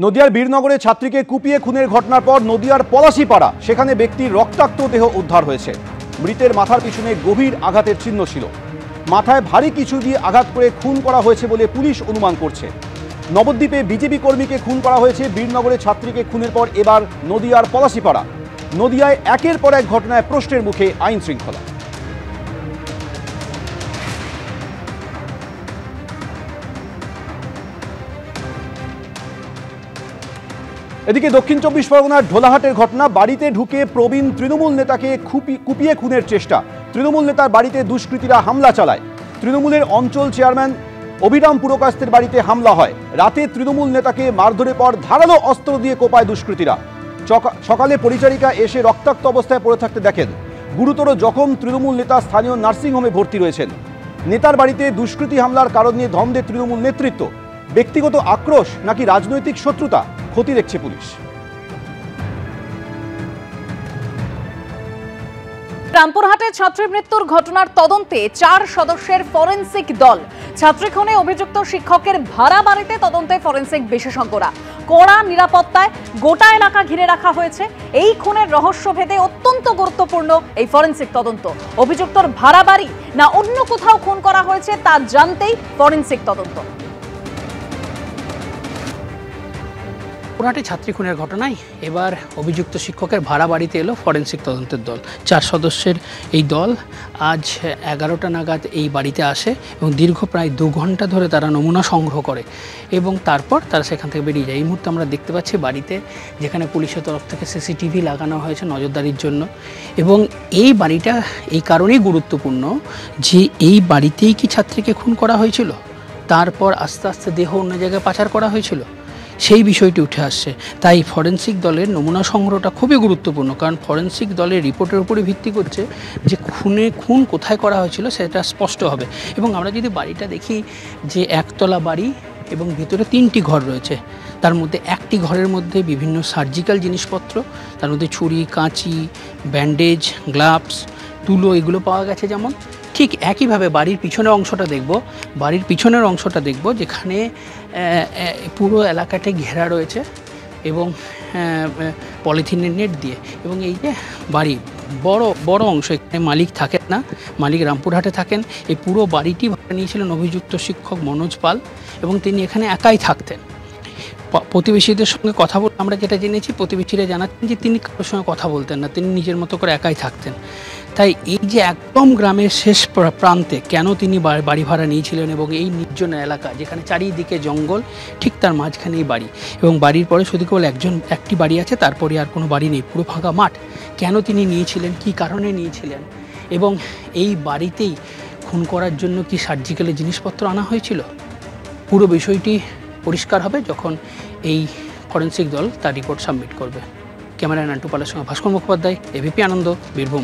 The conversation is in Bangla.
নদিয়ার বীরনগরে ছাত্রীকে কুপিয়ে খুনের ঘটনার পর নদিয়ার পলাশীপাড়া সেখানে ব্যক্তির রক্তাক্ত দেহ উদ্ধার হয়েছে। মৃতের মাথার পিছনে গভীর আঘাতের চিহ্ন ছিল। মাথায় ভারী কিছু দিয়ে আঘাত করে খুন করা হয়েছে বলে পুলিশ অনুমান করছে। নবদ্বীপে বিজেপি কর্মীকে খুন করা হয়েছে। বীরনগরে ছাত্রীকে খুনের পর এবার নদিয়ার পলাশীপাড়া। নদিয়ায় একের পর এক ঘটনায় প্রশ্নের মুখে আইন শৃঙ্খলা। এদিকে দক্ষিণ চব্বিশ পরগনার ঢোলাহাটের ঘটনা। বাড়িতে ঢুকে প্রবীণ তৃণমূল নেতাকে কুপিয়ে খুনের চেষ্টা। তৃণমূল নেতার বাড়িতে দুষ্কৃতীরা হামলা চালায়। তৃণমূলের অঞ্চল চেয়ারম্যান অভিরাম পুরকাস্তের বাড়িতে হামলা হয়। রাতে তৃণমূল নেতাকে মারধরের পর ধারালো অস্ত্র দিয়ে কোপায় দুষ্কৃতীরা। সকালে পরিচারিকা এসে রক্তাক্ত অবস্থায় পড়ে থাকতে দেখেন। গুরুতর জখম তৃণমূল নেতা স্থানীয় নার্সিংহোমে ভর্তি রয়েছেন। নেতার বাড়িতে দুষ্কৃতী হামলার কারণ নিয়ে ধমদে তৃণমূল নেতৃত্ব। ব্যক্তিগত আক্রোশ নাকি রাজনৈতিক শত্রুতা, ক্ষতি দেখছে পুলিশ। রামপুরহাটের ছাত্রী মৃত্যুর ঘটনার তদন্তে 4 সদস্যের ফরেনসিক দল। ছাত্রী খুনে অভিযুক্ত শিক্ষকের ভাড়া বাড়িতে তদন্তে ফরেনসিক বিশেষজ্ঞরা। কড়া নিরাপত্তায় গোটা এলাকা ঘিরে রাখা হয়েছে। এই খুনের রহস্য ভেদে অত্যন্ত গুরুত্বপূর্ণ এই ফরেনসিক তদন্ত। অভিযুক্তর ভাড়া বাড়ি না অন্য কোথাও খুন করা হয়েছে তা জানতেই ফরেনসিক তদন্ত। রামপুরহাটে ছাত্রী খুনের ঘটনায় এবার অভিযুক্ত শিক্ষকের ভাড়া বাড়িতে এলো ফরেনসিক তদন্তের দল। 4 সদস্যের এই দল আজ 11টা নাগাদ এই বাড়িতে আসে এবং দীর্ঘ প্রায় 2 ঘন্টা ধরে তারা নমুনা সংগ্রহ করে এবং তারপর তারা সেখান থেকে বেরিয়ে যায়। এই মুহূর্তে আমরা দেখতে পাচ্ছি বাড়িতে, যেখানে পুলিশের তরফ থেকে সিসিটিভি লাগানো হয়েছে নজরদারির জন্য। এবং এই বাড়িটা এই কারণেই গুরুত্বপূর্ণ যে এই বাড়িতেই কি ছাত্রীকে খুন করা হয়েছিল, তারপর আস্তে আস্তে দেহ অন্য জায়গায় পাচার করা হয়েছিল, সেই বিষয়টি উঠে আসছে। তাই ফরেনসিক দলের নমুনা সংগ্রহটা খুবই গুরুত্বপূর্ণ, কারণ ফরেনসিক দলের রিপোর্টের উপরে ভিত্তি করছে যে খুন কোথায় করা হয়েছিল সেটা স্পষ্ট হবে। এবং আমরা যদি বাড়িটা দেখি যে একতলা বাড়ি এবং ভিতরে 3টি ঘর রয়েছে। তার মধ্যে একটি ঘরের মধ্যে বিভিন্ন সার্জিক্যাল জিনিসপত্র, তার মধ্যে ছুরি, কাঁচি, ব্যান্ডেজ, গ্লাভস, তুলো এগুলো পাওয়া গেছে। যেমন ঠিক একইভাবে বাড়ির পিছনের অংশটা দেখব যেখানে পুরো এলাকাটা ঘেরা রয়েছে এবং পলিথিনের নেট দিয়ে। এবং এই যে বাড়ি বড় অংশ, এখানে মালিক থাকেন না, মালিক রামপুরহাটে থাকেন। এই পুরো বাড়িটি ভাড়া নিয়েছিলেন অভিযুক্ত শিক্ষক মনোজ পাল এবং তিনি এখানে একাই থাকতেন। প্রতিবেশীদের সঙ্গে কথা বলে আমরা যেটা জেনেছি, প্রতিবেশীরা জানাচ্ছেন যে তিনি কারোর সঙ্গে কথা বলতেন না, তিনি নিজের মতো করে একাই থাকতেন। তাই এই যে একদম গ্রামের শেষ প্রান্তে কেন তিনি বাড়ি ভাড়া নিয়েছিলেন এবং এই নির্জন এলাকা যেখানে চারিদিকে জঙ্গল, ঠিক তার মাঝখানেই বাড়ি এবং বাড়ির পরে শুধু কেবল একটি বাড়ি আছে, তারপরে আর কোনো বাড়ি নেই, পুরো ফাঁকা মাঠ। কেন তিনি নিয়েছিলেন, কী কারণে নিয়েছিলেন এবং এই বাড়িতেই খুন করার জন্য কি সার্জিক্যালের জিনিসপত্র আনা হয়েছিল, পুরো বিষয়টি পরিষ্কার হবে যখন এই ফরেনসিক দল তার রিপোর্ট সাবমিট করবে। ক্যামেরায় নান্টু পালের সঙ্গে ভাস্কর মুখোপাধ্যায়, এবিপি আনন্দ, বীরভূম।